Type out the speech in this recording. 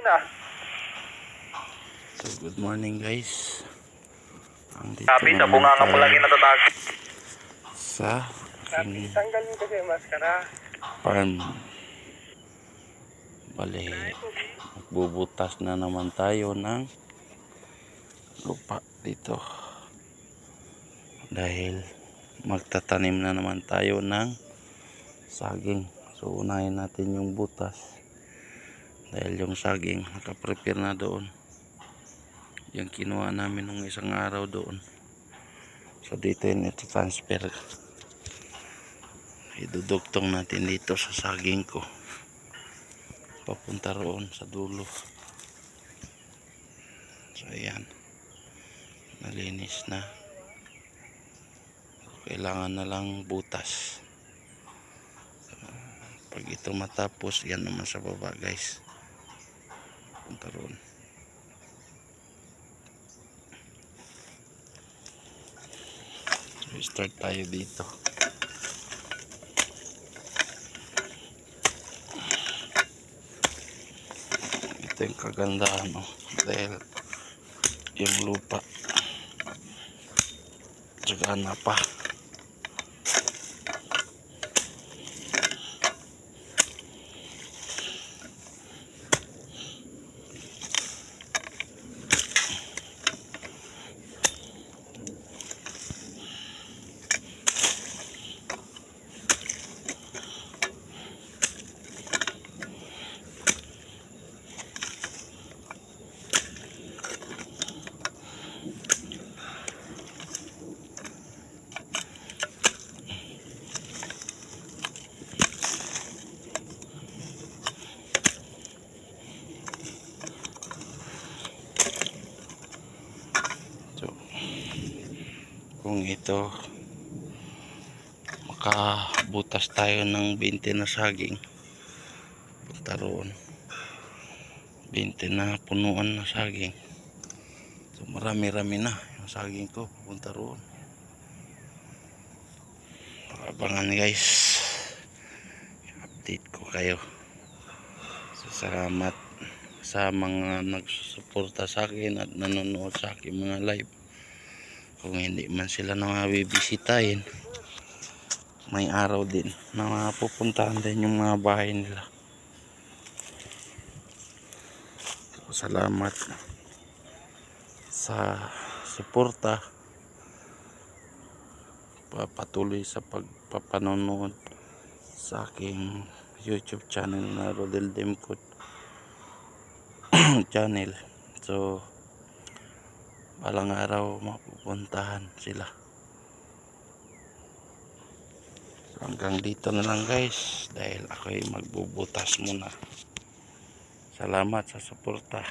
Na. So good morning guys. Andito Sabi sa naman bunganga mo tayo lagi natatag. sa aking Tanggal mo kasi yung maskara. farm. Bale, magbubutas na naman tayo ng lupa dito. Dahil magtatanim na naman tayo ng saging. So unahin natin yung butas. Dahil yung saging nakaprepare na doon. Yung kinuha namin nung isang araw doon. So dito yun ito transfer. Idudugtong natin dito sa saging ko. Papunta roon sa dulo. So ayan. Nalinis na. Kailangan na lang butas. So, pag ito matapos, yan naman sa baba guys. Papunta roon. So start tayo dito. Ito yung kagandahan, no? Dahil yung lupa tsaka pa. So, kung ito makabutas tayo ng 20 na saging, punta roon 20 na punuan na saging. So marami-rami na yung saging ko, punta roon. Abangan guys, update ko kayo. So, salamat sa mga nagsusuporta sa akin at nanonood sa aking mga live. Kung hindi man sila bibisitahin, may araw din na mapupuntahan din yung mga bahay nila. So, salamat sa suporta, patuloy sa pagpapanonood sa aking YouTube channel na Rodel Demcod channel. So balang araw mapupuntahan sila. So, hanggang dito na lang guys, dahil ako'y magbubutas muna. Salamat sa suporta.